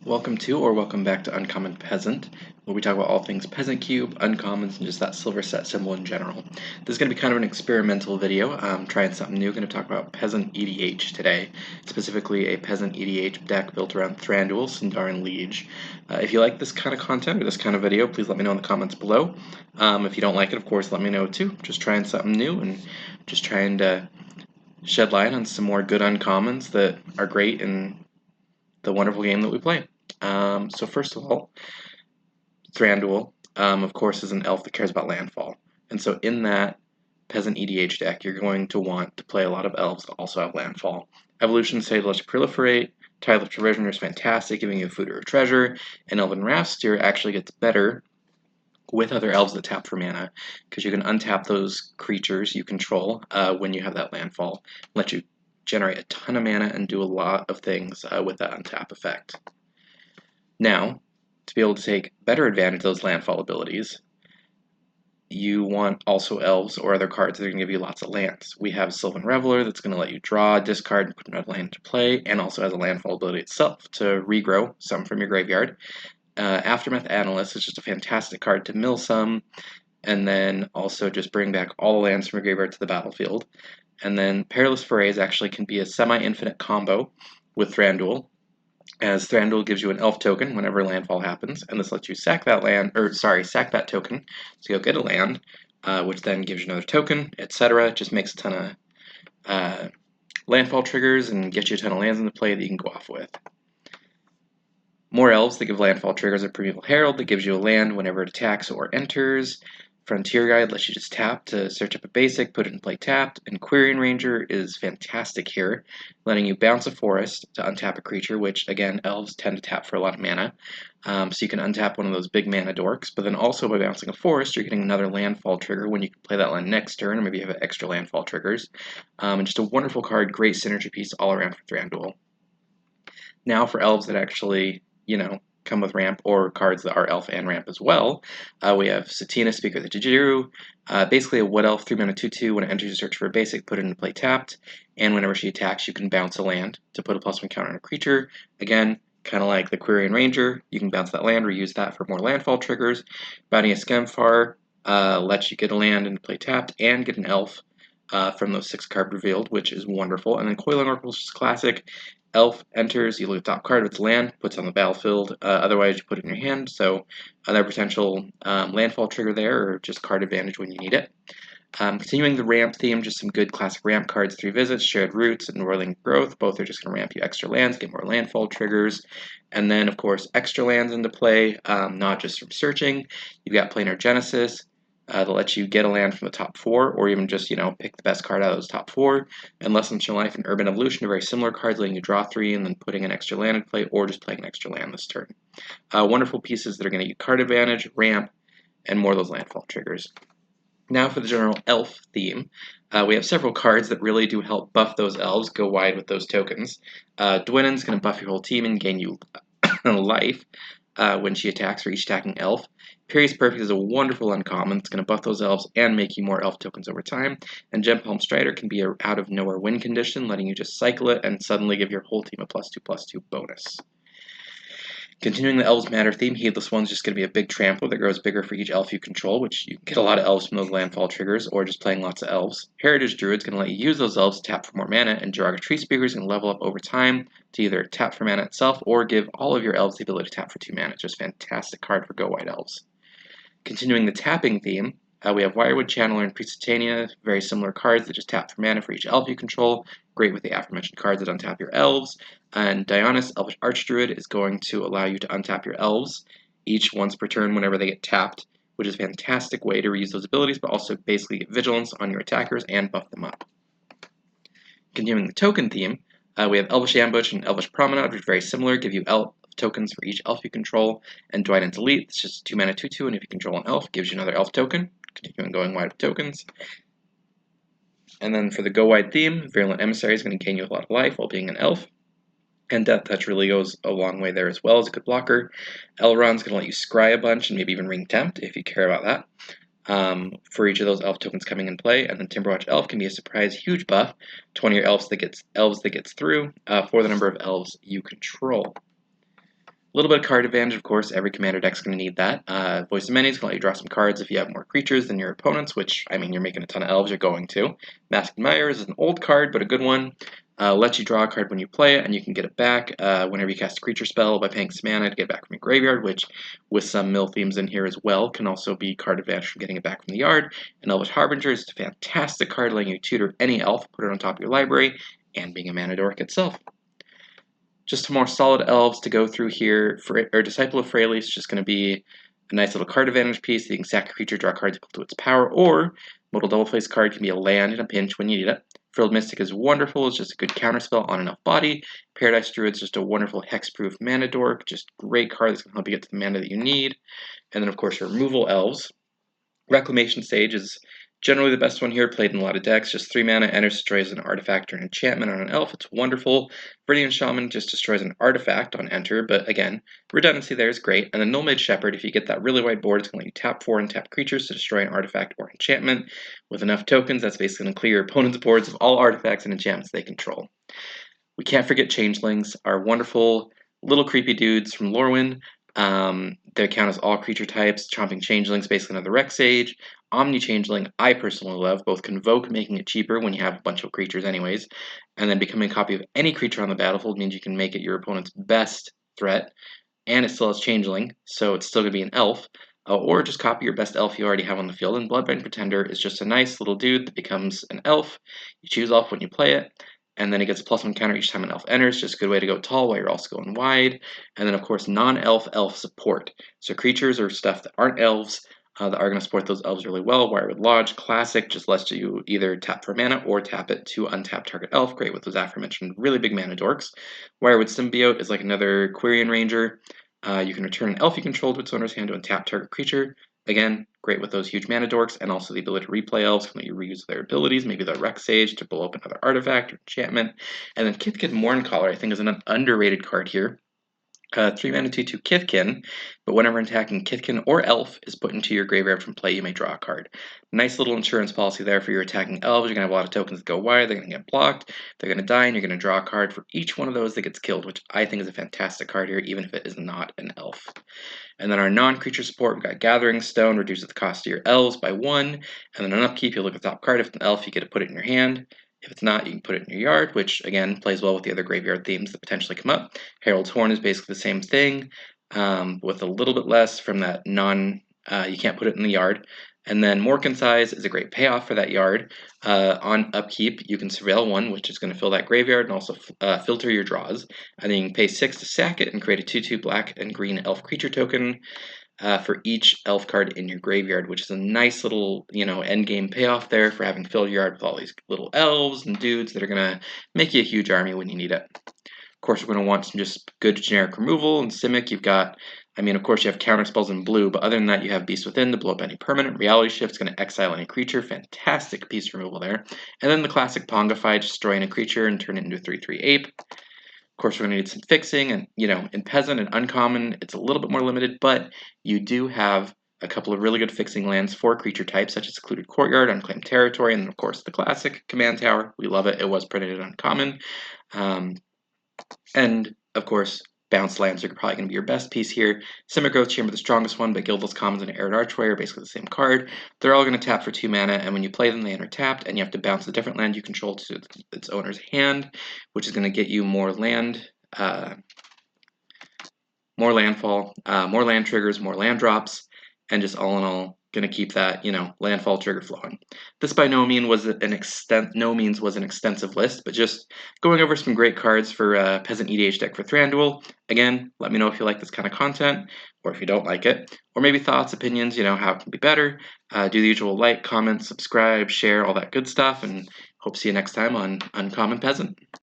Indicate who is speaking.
Speaker 1: Welcome to or welcome back to Uncommon Peasant, where we talk about all things Peasant Cube, Uncommons, and just that silver set symbol in general. This is going to be kind of an experimental video, trying something new. Going to talk about Peasant EDH today, specifically a Peasant EDH deck built around Thranduil, Sindarin Liege. If you like this kind of content or this kind of video, please let me know in the comments below. If you don't like it, of course, let me know too. Just trying something new and just trying to shed light on some more good uncommons that are great in the wonderful game that we play. So first of all, Thranduil, of course, is an elf that cares about landfall. And so in that Peasant EDH deck, you're going to want to play a lot of elves that also have landfall. Evolution say lets you proliferate, Tide of Reversion is fantastic, giving you food or treasure, and Elven Rafsteer actually gets better with other elves that tap for mana, because you can untap those creatures you control when you have that landfall, let you generate a ton of mana and do a lot of things with that untap effect. Now, to be able to take better advantage of those landfall abilities, you want also elves or other cards that are going to give you lots of lands. We have Sylvan Reveler that's going to let you draw, discard, and put another land into play, and also has a landfall ability itself to regrow some from your graveyard. Aftermath Analyst is just a fantastic card to mill some, and then also just bring back all the lands from your graveyard to the battlefield. And then Perilous Forays actually can be a semi-infinite combo with Thranduil, as Thranduil gives you an elf token whenever landfall happens, and this lets you sack that sack that token, so you'll get a land, which then gives you another token, etc. It just makes a ton of landfall triggers and gets you a ton of lands into play that you can go off with. More elves that give landfall triggers are Primeval Herald that gives you a land whenever it attacks or enters. Frontier Guide lets you just tap to search up a basic, put it in play tapped, and Quirion Ranger is fantastic here, letting you bounce a forest to untap a creature, which, again, elves tend to tap for a lot of mana. So you can untap one of those big mana dorks, but then also by bouncing a forest, you're getting another landfall trigger when you can play that land next turn, or maybe you have extra landfall triggers. And just a wonderful card, great synergy piece all around for Thranduil. Now for elves that actually, come with ramp, or cards that are elf and ramp as well. We have Satina, Speaker of the Jijiru, basically a wood elf, 3-mana 2/2. When it enters, you search for a basic, put it into play tapped, and whenever she attacks, you can bounce a land to put a +1 counter on a creature. Again, kind of like the Quirion Ranger, you can bounce that land, reuse that for more landfall triggers. Bounty of Skemfar lets you get a land into play tapped and get an elf from those 6 cards revealed, which is wonderful. And then Coiling Oracle is just classic. Elf enters, you look at the top card of its land, puts it on the battlefield, otherwise you put it in your hand, so another potential landfall trigger there, or just card advantage when you need it. Continuing the ramp theme, just some good classic ramp cards, 3 Visits, Shared Roots, and Whirling Growth. Both are just going to ramp you extra lands, get more landfall triggers, and then, of course, extra lands into play, not just from searching. You've got Planar Genesis, that lets you get a land from the top 4, or even just, pick the best card out of those top 4. And Lessons from Life and Urban Evolution are very similar cards, letting you draw 3 and then putting an extra land in play, or just playing an extra land this turn. Wonderful pieces that are going to get card advantage, ramp, and more of those landfall triggers. Now for the general elf theme, we have several cards that really do help buff those elves, go wide with those tokens. Dwynen's going to buff your whole team and gain you life when she attacks for each attacking elf. Perius Perfect is a wonderful uncommon. It's going to buff those elves and make you more elf tokens over time. And Gempalm Strider can be an out-of-nowhere win condition, letting you just cycle it and suddenly give your whole team a +2/+2 bonus. Continuing the Elves Matter theme, Heedless One's just going to be a big trampler that grows bigger for each elf you control, which you can get a lot of elves from those landfall triggers, or just playing lots of elves. Heritage Druid's going to let you use those elves to tap for more mana, and Jiraga Tree Speaker's going to level up over time to either tap for mana itself, or give all of your elves the ability to tap for 2 mana. It's just a fantastic card for Go White Elves. Continuing the tapping theme, we have Wirewood Channeler and Prisitania, very similar cards that just tap for mana for each elf you control. Great with the aforementioned cards that untap your elves. And Dionys, Elvish Archdruid, is going to allow you to untap your elves each once per turn whenever they get tapped, which is a fantastic way to reuse those abilities, but also basically get vigilance on your attackers and buff them up. Continuing the token theme, we have Elvish Ambush and Elvish Promenade, which are very similar, give you elf tokens for each elf you control, and Dwynen's Elite, it's just 2-mana 2/2, and if you control an elf, gives you another elf token. Continuing going wide with tokens. And then for the Go Wide theme, Virulent Emissary is going to gain you a lot of life while being an elf. And Death Touch really goes a long way there as well as a good blocker. Elrond's going to let you scry a bunch and maybe even Ring Tempt if you care about that. For each of those elf tokens coming in play. And then Timberwatch Elf can be a surprise huge buff, 20 elves that gets through for the number of elves you control. little bit of card advantage, of course. Every commander deck's going to need that. Voice of Many is going to let you draw some cards if you have more creatures than your opponents, which, I mean, you're making a ton of elves, you're going to. Masked Myers is an old card, but a good one. Lets you draw a card when you play it, and you can get it back whenever you cast a creature spell by paying some mana to get it back from your graveyard, which, with some mill themes in here as well, can also be card advantage from getting it back from the yard. And Elvish Harbinger is a fantastic card letting you tutor any elf, put it on top of your library, and being a mana dork itself. Just some more solid elves to go through here. Disciple of Freyalise is just going to be a nice little card advantage piece. You can sack a creature, draw cards equal to its power, or modal double face card can be a land in a pinch when you need it. Frilled Mystic is wonderful. It's just a good counterspell on enough body. Paradise Druid is just a wonderful hexproof mana dork. Just great card that's going to help you get to the mana that you need. And then, of course, your removal elves. Reclamation Sage is generally the best one here, played in a lot of decks. Just 3 mana, enters, destroys an artifact or an enchantment on an elf. It's wonderful. Viridian Shaman just destroys an artifact on enter, but again, redundancy there is great. And then Null-Mage Shepherd, if you get that really wide board, it's going to let you tap 4 and tap creatures to destroy an artifact or enchantment. With enough tokens, that's basically going to clear your opponent's boards of all artifacts and enchantments they control. We can't forget Changelings, our wonderful little creepy dudes from Lorwyn. They count as all creature types. Chomping Changelings, basically another Rec Sage. Omni Changeling, I personally love. Both Convoke, making it cheaper when you have a bunch of creatures anyways. And then becoming a copy of any creature on the battlefield means you can make it your opponent's best threat. And it still has Changeling, so it's still going to be an elf. Or just copy your best elf you already have on the field. And Bloodbind Pretender is just a nice little dude that becomes an elf. You choose elf when you play it. And then it gets a +1 counter each time an elf enters. Just a good way to go tall while you're also going wide. And then, of course, non-elf elf support. So creatures or stuff that aren't elves that are going to support those elves really well. Wirewood Lodge, classic, just lets you either tap for mana or tap it to untap target elf. Great with those aforementioned really big mana dorks. Wirewood Symbiote is like another Quirion Ranger. You can return an elf you control to its owner's hand to untap target creature. Again, great with those huge mana dorks, and also the ability to replay elves can let you reuse their abilities, maybe the Rec Sage to blow up another artifact or enchantment. And then Kithkin Mourncaller, I think, is an underrated card here. 3 mana 2/2 Kithkin, but whenever attacking Kithkin or Elf is put into your graveyard from play, you may draw a card. Nice little insurance policy there for your attacking elves. You're going to have a lot of tokens that go wide, they're going to get blocked, they're going to die, and you're going to draw a card for each one of those that gets killed, which I think is a fantastic card here, even if it is not an elf. And then our non-creature support, we've got Gathering Stone, reduces the cost of your elves by 1, and then on upkeep, you look at the top card. If it's an elf, you get to put it in your hand. If it's not, you can put it in your yard, which, again, plays well with the other graveyard themes that potentially come up. Herald's Horn is basically the same thing, with a little bit less from that you can't put it in the yard. And then Morkin Size is a great payoff for that yard. On upkeep, you can Surveil 1, which is going to fill that graveyard and also filter your draws. And then you can pay 6 to sack it and create a 2/2 black and green elf creature token. For each elf card in your graveyard, which is a nice little, end game payoff there for having filled your yard with all these little elves and dudes that are going to make you a huge army when you need it. Of course, we're going to want some just good generic removal. In Simic, you've got, of course, you have counter spells in blue, but other than that, you have Beast Within to blow up any permanent. Reality Shift's going to exile any creature. Fantastic piece removal there. And then the classic Pongify, destroy any creature and turn it into a 3/3 ape. Of course, we're going to need some fixing, and in Peasant and Uncommon, it's a little bit more limited, but you do have a couple of really good fixing lands for creature types, such as Secluded Courtyard, Unclaimed Territory, and then, of course, the classic Command Tower. We love it. It was printed in Uncommon. And, of course, Bounce lands are probably going to be your best piece here. Simic Growth Chamber, the strongest one, but Guildless Commons and Arid Archway are basically the same card. They're all going to tap for 2 mana, and when you play them, they enter tapped, and you have to bounce a different land you control to its owner's hand, which is going to get you more land, more landfall, more land triggers, more land drops, and just all in all, going to keep that, landfall trigger flowing. This by no means was an extensive list, but just going over some great cards for Peasant EDH deck for Thranduil. Again, let me know if you like this kind of content, or if you don't like it, or maybe thoughts, opinions, how it can be better. Do the usual like, comment, subscribe, share, all that good stuff, and hope to see you next time on Uncommon Peasant.